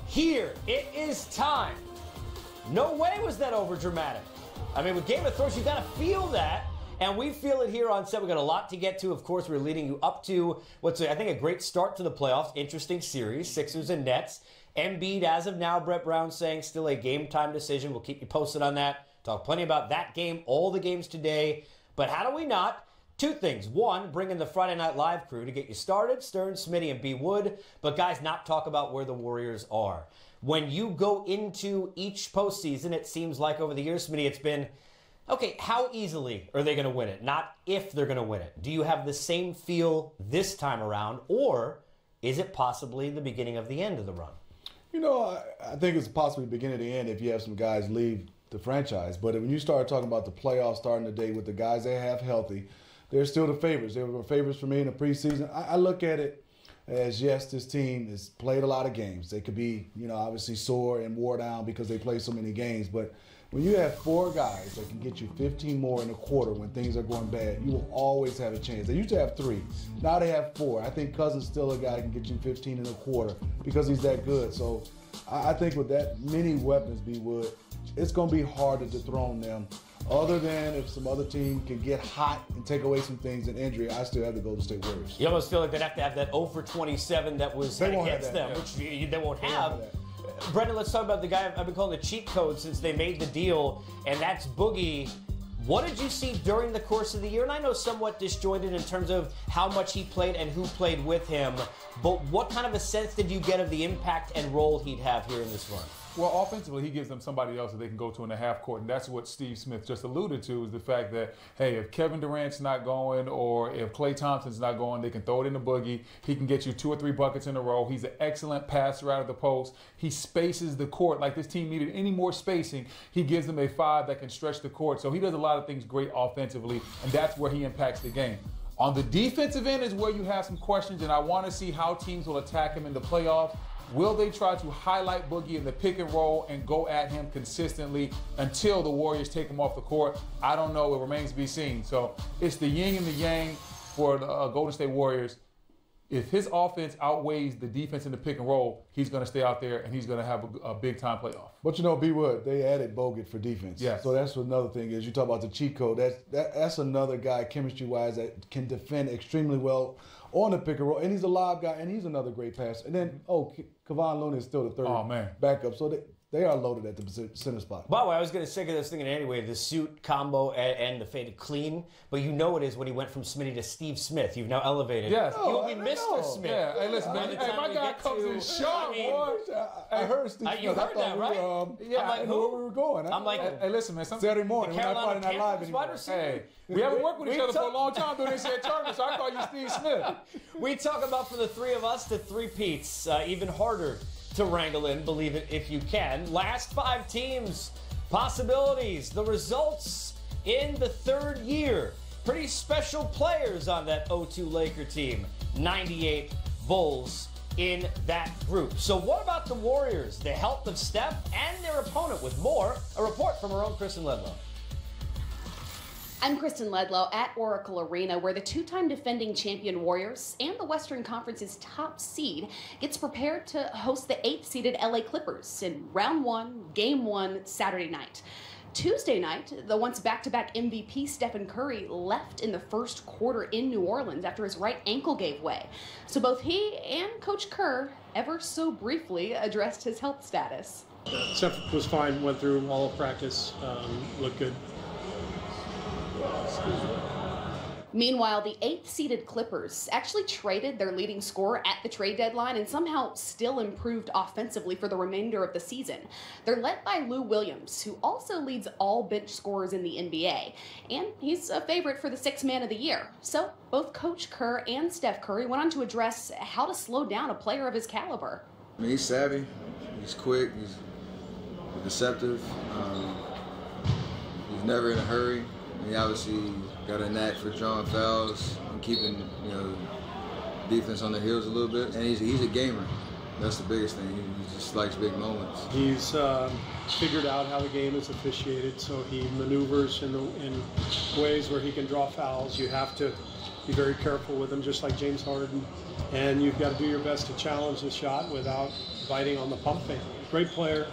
Here, it is time. No way was that over dramatic. I mean, with Game of Thrones, you got to feel that. And we feel it here on set. We've got a lot to get to. Of course, we're leading you up to what's, I think, a great start to the playoffs. Interesting series, Sixers and Nets. Embiid, as of now, Brett Brown saying still a game-time decision. We'll keep you posted on that. Talk plenty about that game, all the games today. But how do we not? Two things. One, bring in the Friday Night Live crew to get you started, Stern, Smitty, and B. Wood. But guys, not talk about where the Warriors are. When you go into each postseason, it seems like over the years, Smitty, it's been, okay, how easily are they going to win it? Not if they're going to win it. Do you have the same feel this time around, or is it possibly the beginning of the end of the run? You know, I think it's possibly the beginning of the end if you have some guys leave the franchise. But when you start talking about the playoffs starting today with the guys they have healthy, they're still the favorites. They were favorites for me in the preseason. I look at it as, yes, this team has played a lot of games. They could be, you know, obviously sore and wore down because they play so many games. But when you have four guys that can get you 15 more in a quarter when things are going bad, you will always have a chance. They used to have 3. Now they have 4. I think Cousins still a guy who can get you 15 in a quarter because he's that good. So I think with that many weapons, B. Wood, it's going to be hard to dethrone them. Other than if some other team can get hot and take away some things in injury, I still have the Golden State Warriors. You almost feel like they'd have to have that 0 for 27 that was against them, yeah. which they won't have. Brendan, let's talk about the guy I've been calling the cheat code since they made the deal, and that's Boogie. What did you see during the course of the year? And I know somewhat disjointed in terms of how much he played and who played with him, but what kind of a sense did you get of the impact and role he'd have here in this run? Well, offensively, he gives them somebody else that they can go to in the half court, and that's what Steve Smith just alluded to, is the fact that, hey, if Kevin Durant's not going or if Klay Thompson's not going, they can throw it in the Boogie. He can get you 2 or 3 buckets in a row. He's an excellent passer out of the post. He spaces the court. Like this team needed any more spacing, he gives them a 5 that can stretch the court. So he does a lot of things great offensively, and that's where he impacts the game. On the defensive end is where you have some questions, and I want to see how teams will attack him in the playoffs. Will they try to highlight Boogie in the pick and roll and go at him consistently until the Warriors take him off the court? I don't know. It remains to be seen. So it's the yin and the yang for the Golden State Warriors. If his offense outweighs the defense in the pick and roll, he's going to stay out there and he's going to have a big-time playoff. But you know, B. Wood, they added Bogut for defense. Yes. So that's another thing is you talk about the cheat code. That's another guy chemistry-wise that can defend extremely well on the pick and roll. And he's a lob guy, and he's another great passer. And then, Kevon Looney is still the third backup. So they are loaded at the center spot. By the way, I was going to say this thing anyway, the suit combo and the faded clean, but you know it is when he went from Smitty to Steve Smith. You've now elevated. Yes. He will be Mr. Smith. Yeah, hey, listen, man. Hey, my guy comes in sharp, boy. I heard Steve Smith. You heard that, right? I knew where we were going. I'm like, hey, listen, man. Saturday morning, we're not Friday Night Live anymore. Hey, we haven't worked with each other for a long time doing this here at Turner, so I call you Steve Smith. We talk about for the 3 of us the 3-peats, even harder to wrangle in, believe it if you can. Last 5 teams, possibilities, the results in the 3rd year. Pretty special players on that 0-2 Laker team. 98 Bulls in that group. So what about the Warriors, the health of Steph and their opponent? With more, a report from our own Kristen Ledlow. I'm Kristen Ledlow at Oracle Arena, where the 2-time defending champion Warriors and the Western Conference's top seed gets prepared to host the 8th-seeded LA Clippers in Round 1, Game 1, Saturday night. Tuesday night, the once back-to-back MVP Stephen Curry left in the first quarter in New Orleans after his right ankle gave way. So both he and Coach Kerr ever so briefly addressed his health status. Steph was fine, went through all of practice, looked good. Meanwhile, the 8th-seeded Clippers actually traded their leading scorer at the trade deadline and somehow still improved offensively for the remainder of the season. They're led by Lou Williams, who also leads all bench scorers in the NBA, and he's a favorite for the 6th Man of the Year. So both Coach Kerr and Steph Curry went on to address how to slow down a player of his caliber. I mean, he's savvy, he's quick, he's deceptive, he's never in a hurry. He obviously got a knack for drawing fouls and keeping, defense on their heels a little bit. And he's a gamer. That's the biggest thing. He just likes big moments. He's figured out how the game is officiated, so he maneuvers in ways where he can draw fouls. You have to be very careful with him, just like James Harden. And you've got to do your best to challenge the shot without biting on the pump fake. Great player,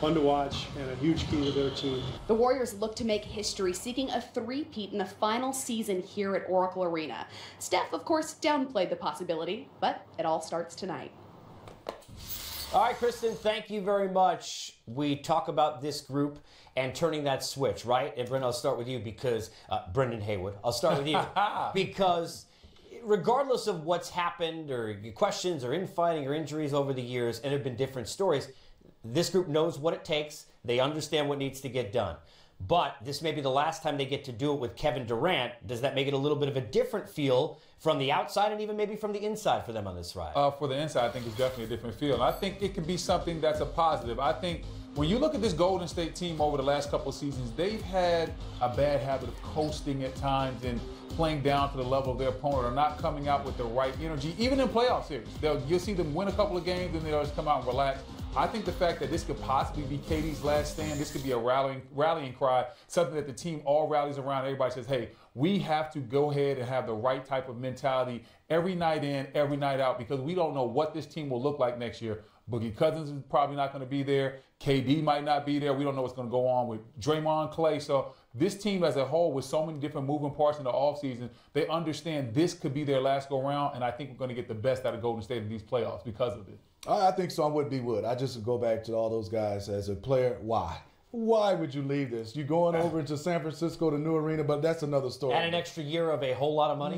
fun to watch, and a huge key to their team. The Warriors look to make history, seeking a three-peat in the final season here at Oracle Arena. Steph, of course, downplayed the possibility, but it all starts tonight. All right, Kristen, thank you very much. We talk about this group and turning that switch, right? And Brendan, I'll start with you because, Brendan Haywood, I'll start with you because regardless of what's happened or questions or infighting or injuries over the years, and there have been different stories, this group knows what it takes. They understand what needs to get done. But this may be the last time they get to do it with Kevin Durant. Does that make it a little bit of a different feel from the outside and even maybe from the inside for them on this ride? For the inside, I think it's definitely a different feel. And I think it can be something that's a positive. I think when you look at this Golden State team over the last couple of seasons, they've had a bad habit of coasting at times and playing down to the level of their opponent or not coming out with the right energy, even in playoff series. You'll see them win a couple of games and they'll just come out and relax. I think the fact that this could possibly be KD's last stand, this could be a rallying cry, something that the team all rallies around. Everybody says, hey, we have to go ahead and have the right type of mentality every night in, every night out, because we don't know what this team will look like next year. Boogie Cousins is probably not going to be there. KD might not be there. We don't know what's going to go on with Draymond, Clay. So this team as a whole, with so many different moving parts in the offseason, they understand this could be their last go-round, and I think we're going to get the best out of Golden State in these playoffs because of it. I think so. I would be Wood. I just go back to all those guys as a player. Why? Why would you leave this? You're going over into San Francisco, the new arena, but that's another story. And an extra year of a whole lot of money.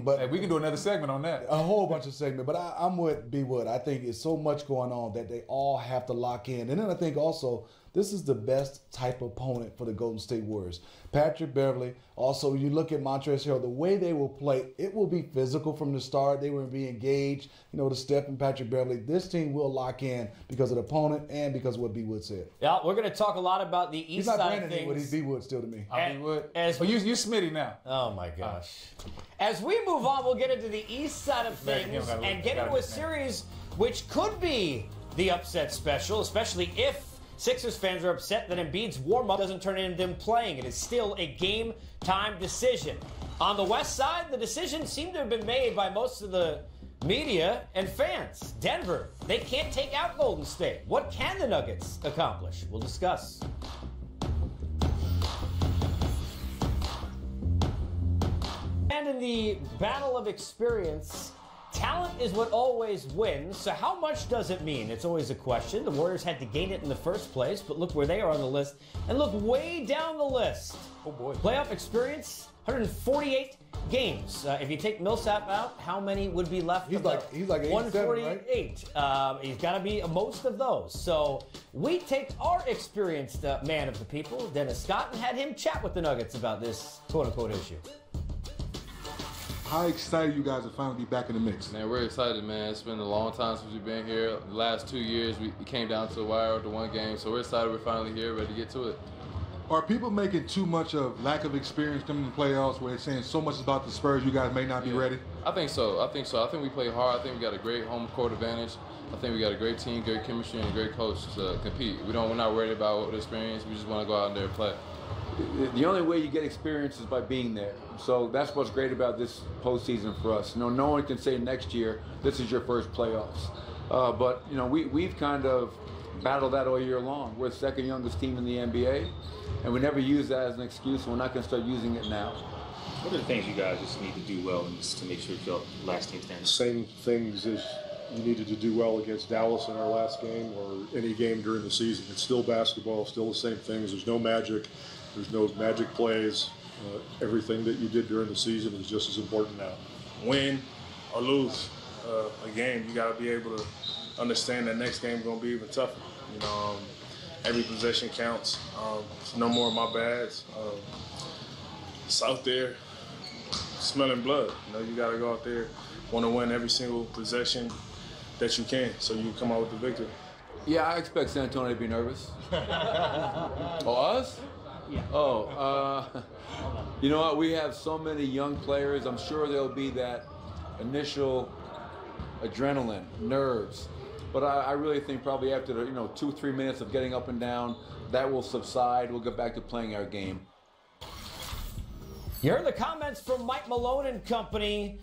But hey, we can do another segment on that. A whole bunch of segments. But I'm with B. Wood. I think it's so much going on that they all have to lock in. And then I think also this is the best type of opponent for the Golden State Warriors. Patrick Beverley. Also, you look at Montrezl Harrell, the way they will play, it will be physical from the start. They will be engaged. You know, to Steph and Patrick Beverley. This team will lock in because of the opponent and because of what B. Wood said. Yeah, we're going to talk a lot about the east side of things. He's not Brandon Haywood. He's B. Wood still to me. I'm B. Wood. You Smitty now. Oh, my gosh. As we move on, we'll get into the east side of things and get into a series which could be the upset special, especially if Sixers fans are upset that Embiid's warm-up doesn't turn into them playing. It is still a game-time decision. On the west side, the decision seemed to have been made by most of the media and fans. Denver, they can't take out Golden State. What can the Nuggets accomplish? We'll discuss. And in the battle of experience, talent is what always wins, so how much does it mean? It's always a question. The Warriors had to gain it in the first place, but look where they are on the list. And look way down the list. Oh, boy. Playoff experience, 148 games. If you take Millsap out, how many would be left? He's like 148. Right? He's got to be most of those. So we take our experienced man of the people, Dennis Scott, and had him chat with the Nuggets about this quote-unquote issue. How excited you guys are finally be back in the mix? Man, we're excited, man. It's been a long time since we've been here. The last 2 years, we came down to the wire to one game, so we're excited we're finally here, ready to get to it. Are people making too much of lack of experience coming in the playoffs where they're saying so much about the Spurs, you guys may not be ready? I think so. I think we play hard. I think we got a great home court advantage. I think we got a great team, great chemistry, and a great coach to compete. We're not worried about the experience. We just want to go out there and play. The only way you get experience is by being there. So that's what's great about this postseason for us. You know, no one can say next year, this is your first playoffs. But, you know, we've kind of battled that all year long. We're the second youngest team in the NBA, and we never use that as an excuse, and we're not going to start using it now. What are the things you guys just need to do well to make sure your last team stands? Same things as you needed to do well against Dallas in our last game or any game during the season. It's still basketball, still the same things. There's no magic. There's no magic plays. Everything that you did during the season is just as important now. Win or lose a game, you got to be able to understand that next game is going to be even tougher. You know, every possession counts. No more of my bads. It's out there smelling blood. You know, you got to go out there, want to win every single possession that you can, so you come out with the victory. Yeah, I expect San Antonio to be nervous. Oh, us? Yeah. You know what? We have so many young players. I'm sure there'll be that initial adrenaline, nerves. But I really think probably after the 2-3 minutes of getting up and down, that will subside. We'll get back to playing our game. You heard the comments from Mike Malone and company.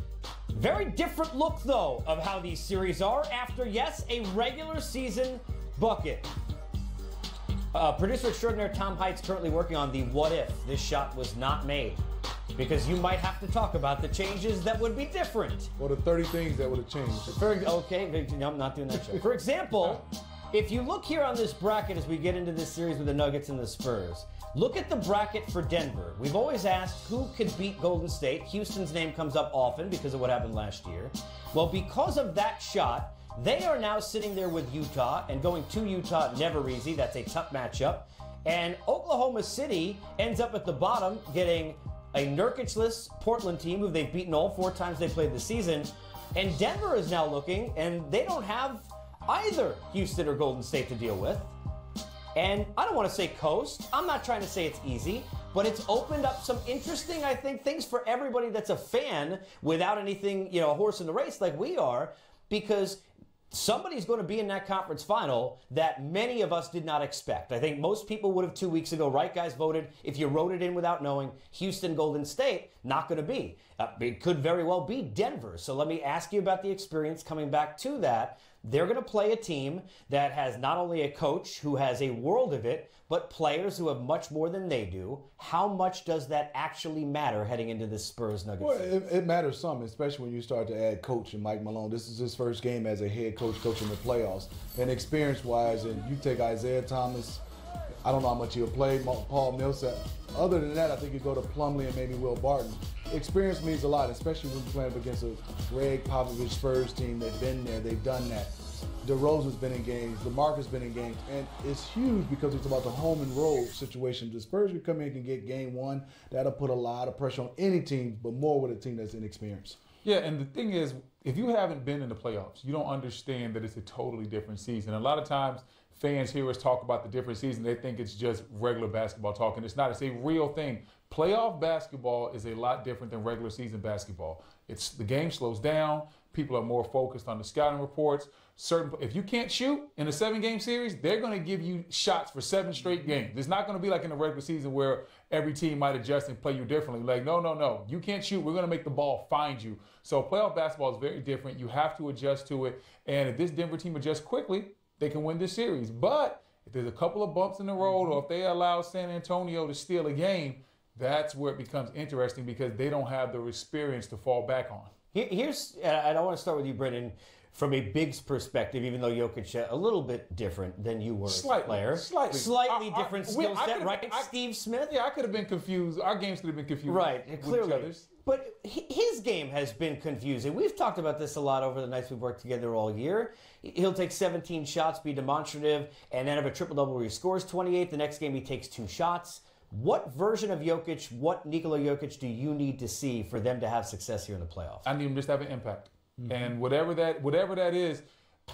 Very different look, though, of how these series are after, yes, a regular season bucket. Producer extraordinaire Tom Heit's currently working on the what if this shot was not made. Because you might have to talk about the changes that would be different. Or the 30 things that would have changed. Okay, no, I'm not doing that show. For example, if you look here on this bracket as we get into this series with the Nuggets and the Spurs, look at the bracket for Denver. We've always asked who could beat Golden State. Houston's name comes up often because of what happened last year. Well, because of that shot, they are now sitting there with Utah, and going to Utah, never easy. That's a tough matchup. And Oklahoma City ends up at the bottom, getting a Nurkic-less Portland team who they've beaten all 4 times they played the season. And Denver is now looking, and they don't have either Houston or Golden State to deal with. And I don't want to say coast. I'm not trying to say it's easy, but it's opened up some interesting, I think, things for everybody that's a fan without anything, a horse in the race like we are, because somebody's going to be in that conference final that many of us did not expect. I think most people would have 2 weeks ago, right, guys, voted, if you wrote it in without knowing, Houston, Golden State, not going to be. It could very well be Denver. So let me ask you about the experience coming back to that. They're going to play a team that has not only a coach who has a world of it, but players who have much more than they do. How much does that actually matter heading into this Spurs-Nuggets? Well, it matters some, especially when you start to add coach and Mike Malone. This is his first game as a head coach coaching the playoffs. And experience-wise, and you take Isaiah Thomas, I don't know how much he'll play, Paul Millsap. Other than that, I think you go to Plumlee and maybe Will Barton. Experience means a lot, especially when you're playing up against a Greg Popovich Spurs team. They've been there, they've done that. DeRozan's been in games, DeMarcus been in games, and it's huge because it's about the home and road situation. The Spurs can come in and get game 1. That'll put a lot of pressure on any team, but more with a team that's inexperienced. Yeah, and the thing is, if you haven't been in the playoffs, you don't understand that it's a totally different season. A lot of times, fans hear us talk about the different season. They think it's just regular basketball talk, and it's not. It's a real thing. Playoff basketball is a lot different than regular season basketball. The game slows down. People are more focused on the scouting reports. If you can't shoot in a 7-game series, they're going to give you shots for 7 straight games. It's not going to be like in the regular season where every team might adjust and play you differently. Like, no. You can't shoot. We're going to make the ball find you. So playoff basketball is very different. You have to adjust to it. And if this Denver team adjusts quickly, they can win this series. But if there's a couple of bumps in the road, or if they allow San Antonio to steal a game, that's where it becomes interesting because they don't have the experience to fall back on. I don't want to start with you, Brendan, from a Bigs perspective, even though Jokic a little bit different than you were as a player. Slightly different skill set, right? Steve Smith? Yeah, I could have been confused. Our games could have been confused. Right, clearly. But his game has been confusing. We've talked about this a lot over the nights we've worked together all year. He'll take 17 shots, be demonstrative, and then have a triple-double where he scores 28. The next game he takes 2 shots. What version of Jokic, what Nikola Jokic do you need to see for them to have success here in the playoffs? I need him just to have an impact. And whatever that is,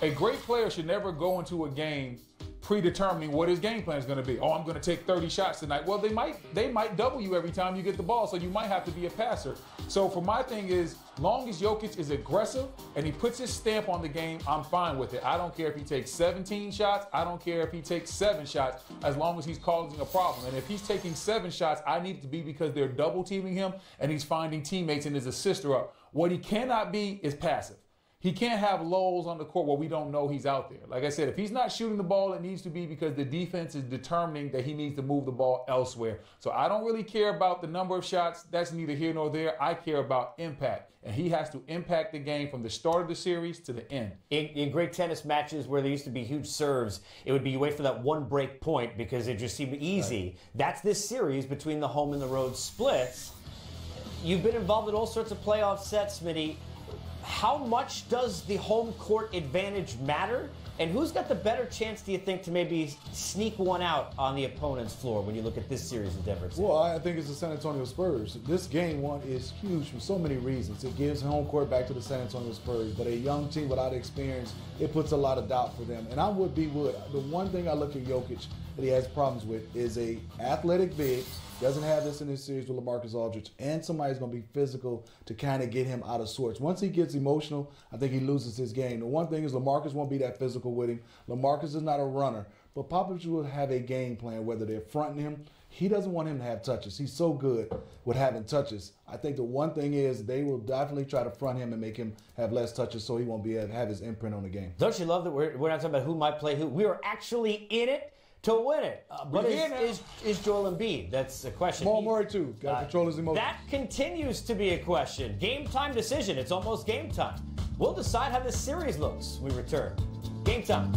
a great player should never go into a game predetermining what his game plan is going to be. Oh, I'm going to take 30 shots tonight. Well, they might double you every time you get the ball, so you might have to be a passer. So for my thing is, long as Jokic is aggressive and he puts his stamp on the game, I'm fine with it. I don't care if he takes 17 shots. I don't care if he takes 7 shots, as long as he's causing a problem. And if he's taking 7 shots, I need it to be because they're double teaming him and he's finding teammates and his assists are up. What he cannot be is passive. He can't have lulls on the court where we don't know he's out there. Like I said, if he's not shooting the ball, it needs to be because the defense is determining that he needs to move the ball elsewhere. So I don't really care about the number of shots. That's neither here nor there. I care about impact. And he has to impact the game from the start of the series to the end. In great tennis matches where there used to be huge serves, it would be you wait for that one break point because it just seemed easy. Right. That's this series between the home and the road splits. You've been involved in all sorts of playoff sets, Smitty. How much does the home court advantage matter? And who's got the better chance, do you think, to maybe sneak one out on the opponent's floor when you look at this series of Denver? Well, I think it's the San Antonio Spurs. This game 1 is huge for so many reasons. It gives home court back to the San Antonio Spurs, but a young team without experience, it puts a lot of doubt for them. And I would be would. The one thing I look at Jokic that he has problems with is a athletic big. Doesn't have this in this series with LaMarcus Aldridge, and somebody's going to be physical to kind of get him out of sorts. Once he gets emotional, I think he loses his game. The one thing is LaMarcus won't be that physical with him. LaMarcus is not a runner, but Popovich will have a game plan, whether they're fronting him, He doesn't want him to have touches. He's so good with having touches. I think the one thing is they will definitely try to front him and make him have less touches so he won't be able to have his imprint on the game. Don't you love that we're not talking about who might play who? We are actually in it to win it. But is Joel Embiid? That's a question. Jamal Murray, too. Got to control his emotions. That continues to be a question. Game time decision. It's almost game time. We'll decide how this series looks when we return. Game time.